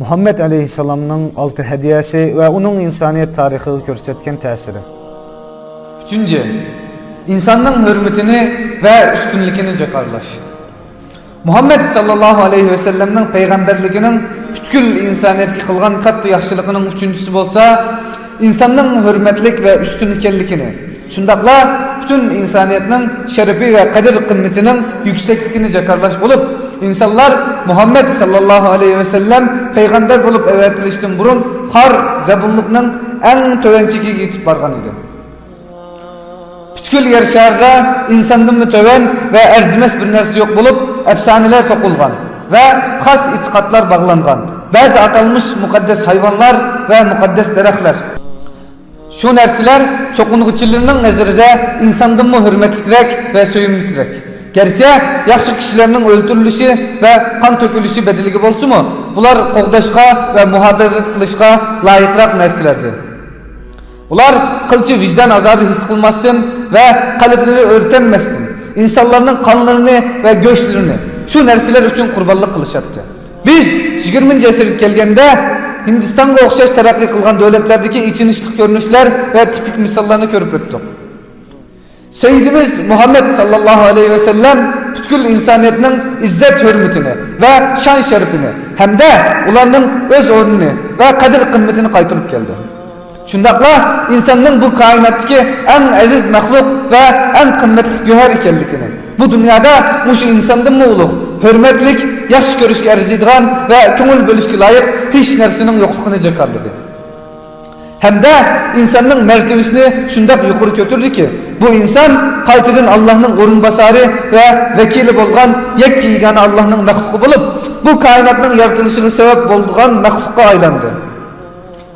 Muhammed Aleyhisselam'ın altı hediyesi ve onun insaniyet tarihi gösterken tesiri. Üçüncü, insanın hürmetini ve üstünlükini cekarlaş. Muhammed sallallahu aleyhi ve sellem'nin peygamberliginin bütkül insaniyetki kılgan katlı yaxşılıkının üçüncüsü bolsa, insanın hürmetlik ve üstünlükkellikini, şundakla bütün insaniyetinin şerefi ve kadir kıymetinin yükseklikini cekarlaş bulup, insanlar Muhammed sallallahu aleyhi ve sellem peygamber bulup evetilişten burun har zabunlukның en tövençiki gitip bargan idi. Bütkül yer şarda insandan mütöven ve erzimez bir nersi yok bulup efsaneler sokulgan ve has itikatlar bağlangan. Bazı atalmış mukaddes hayvanlar ve mukaddes derekler. Şu nersiler çokunluğuçilerinin nezarında insandan mı hürmetlikrek ve söyümlükrek. Gerçi yaxşı kişilerinin öldürülüşü ve kan tökülüşü bedeligi bolsu mu? Bular qoğdaşqa ve muhabbet kılışqa layıkrak nersilerdir. Bular kılçı vicdan azabı his kılmasın ve kalpleri örtenmessin. İnsanların kanlarını ve göçlerini şu nersiler için kurbanlık kılışattı. Biz 20. asır kelgende Hindistan'a okşaş terakki kılgan devletlerdeki içinişlik görünüşler ve tipik misallarını körüp öttük. Seyyidimiz Muhammed sallallahu aleyhi ve sellem bütkül insaniyetinin izzet hürmetini ve şan şerifini hem de ularının öz ornunu ve kadir kıymetini kaytırıp geldi. Şundakla insanın bu kainattaki en aziz mahluk ve en kıymetli güher ikenlikini, bu dünyada muşu insanın muğluk, hürmetlik, yaxşı görüşke erziydiğen ve köngül bölüşke layık hiç nersinin yokluğunu cekarladı. Hem de insanın mertebesini şundak yukarı götürdü ki, bu insan kaytidin Allah'ın orunbasarı ve vekili bolgan yekki yegane Allah'ın mahluku bulup, bu kainatın yaratılışını sebep bolduğun mahluka aylandı.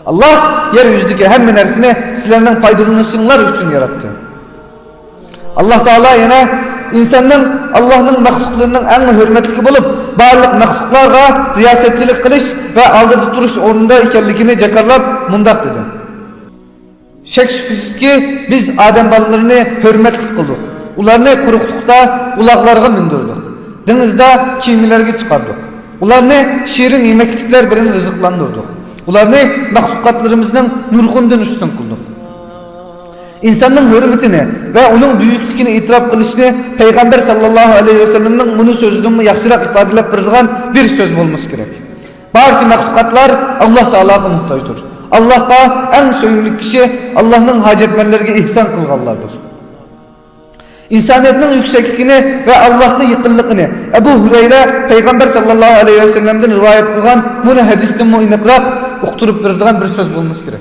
Allah yeryüzündeki hem nersini sizlerden faydalanışınlar için yarattı. Allah Teala yine insanın Allah'ın mahluklarının en hürmetliki bulup barlık mahluklarla riyasetçilik kılış ve aldı tuturuş ornunda ikenlikini cekarlap mundak dedi. Şek şüphesiz ki biz Adem balalarını hürmetlik kıldık. Ularını kuruklukta ulaklarga mindirdik. Denizde kimilerge çıkardık. Ularını şirin yemeklikler bilen rızıklandırdık. Ularını mahlukatlarımızın nurgundan üstün kıldık. İnsanın hürmetini ve onun büyüklükünü itiraf kılışını Peygamber sallallahu aleyhi ve sellem'nin bunu sözünü yaxşırak ifadelep bırakılan bir söz olması gerek. Bazı mahlukatlar Allah Teala'ya muhtaçtır. Allah'a en söyümlü kişi Allah'ın hacetmenlerine ihsan kılganlardır. İnsaniyetin yüksekliğini ve Allah'ın yıkıllıkını Ebu Hureyre Peygamber sallallahu aleyhi ve sellem'den rivayet kılgan bunu hadisten muinekrak ukturup bırakılan bir söz bulması gerek.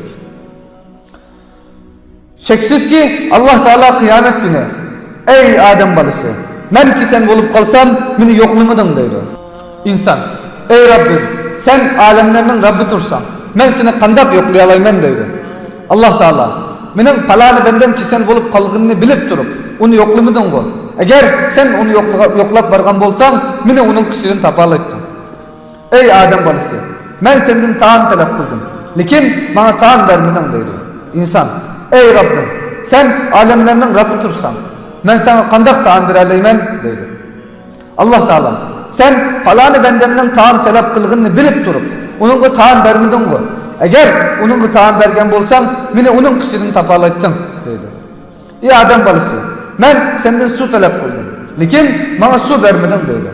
Şeksiz ki Allah Teala kıyamet günü ey Adem balısı men ki sen bulup kalsan beni yokluğumdan deydi. İnsan ey Rabbim sen alemlerinin Rabbi tursan men seni kandak yoklayalaymen deydi. Allah Teala menin palanı bendem ki sen bulup kalgınını bilip durup onu yokluğumdan koy. Eğer sen onu yoklap bargan bolsan meni onun kişiliğini tapalayttın. Ey Adem balısı men senden taam talep kıldım. Lekin bana taam vermeden deydi. İnsan ey Rabbim sen alemlerinin Rabbi tursan men sana kandak taam vereleymen deydi. Allah Teala sen falanı bendemden taam talep kılgınını bilip durup onunla taam vermeden koy. Eğer onunla taam vergen bolsan meni onun kişiliğini tapalayttın deydi. Ey Adem balısı men senden su talep kıldım. Lekin bana su vermeden deydi.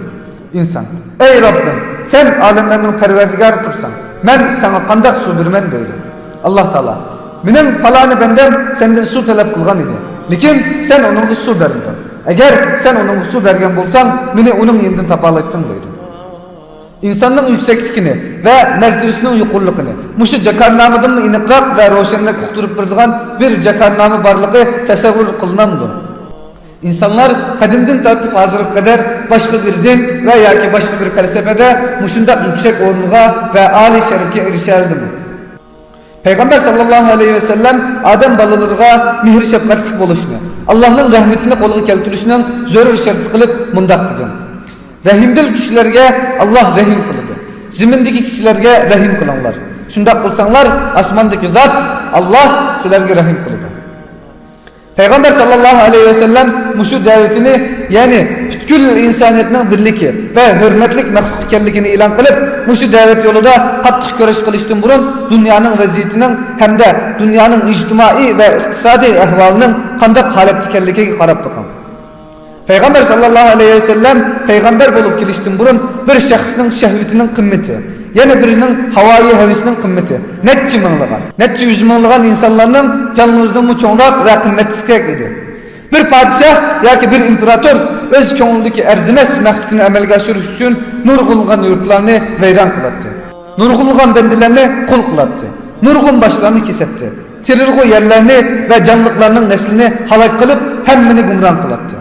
İnsan ey Rabbim sen alemlerinin perverdigarı tursan men sana kandak su vermen deydi. Allah Teala menin falanı bendem senden su talep kılgan idi. Lekin sen onunla su vermedin. Eğer sen onunla su vergen bolsan meni onun yerinden tapalayttın deydi. İnsanın yükseklikini ve mertebesinin yukurlukunu muşu cekarnamıdın inekrak ve roşenlik kuturup bırdıgan bir cekarnamı barlığı tesevvür kılınamdı. İnsanlar kadimden tartıp hazırlık kadar başka bir din veya ki başka bir felsefede muşundak yüksek ornuğa ve âli şerifke erişerdi mi? Peygamber sallallahu aleyhi ve sellem Adem balalarına mihri şefkatlik boluşunu, Allah'ın rahmetini kolu keltirişinin zörür şart kılıp mundak dedi. Rahimdil kişilerge Allah rahim kılıdı. Zimindeki kişilerge rahim kılanlar. Şundak kılsanlar asmandaki zat Allah sizlerge rahim kılıdı. Peygamber sallallahu aleyhi ve sellem muşu davetini, yani bütkül insaniyetinin birliki ve hürmetlik məxluq ekanligini ilan kılıp, muşu davet yolunda qattiq kurash qilishdan burun dünyanın vaziyetinin hem de dünyanın ictimai ve iktisadi ahvalının qandaq holatda ekanligiga qarab bakın. Peygamber sallallahu aleyhi ve sellem peygamber bulup kelishdan burun bir şahsning şehvetinin kıymeti, yani birinin havai hevisinin kıymeti neçe yüz minglagan insanların canlarından mı çoğunluk ve kıymetlilik idi. Bir padişah yoki bir imperator öz ko'nglidagi erzimas maqsadini amalga oshirish uchun nurg'unlagan yurtlarni vayron qiladi. Nurg'unlagan bandalarni qul qiladi. Nurg'un boshlarni kesadi. Tirilg'u yerlarni ve canlıklarning neslini halok qilib, hammani gumron qiladi.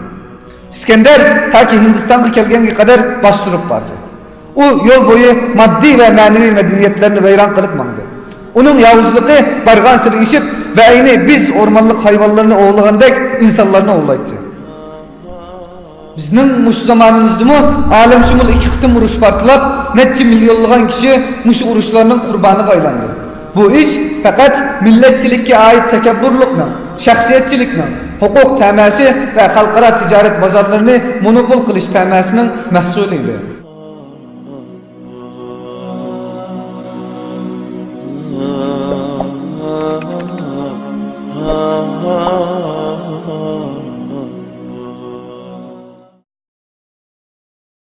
İskender ta ki Hindistan'a kelganga kadar bastırıp vardı. O yol boyu maddi ve manevi medeniyetlerini vayron qilib mangdi. Onun yavuzluğu bargan sırı işip ve aynı biz ormanlık hayvanlarını oğulagandek insanlarını oğulaydı. Bizning muş zamanımızda mı alemşumul iki qitim uruş partilab, neçe milyonlagan kişi muş uruşlarının kurbanı aylandı. Bu iş fakat milletçilikке ait tekabburlukla, şahsiyetçilikle, hukuk teması ve halkara ticaret bazarlarını monopol qilish temasının mahsuliydi.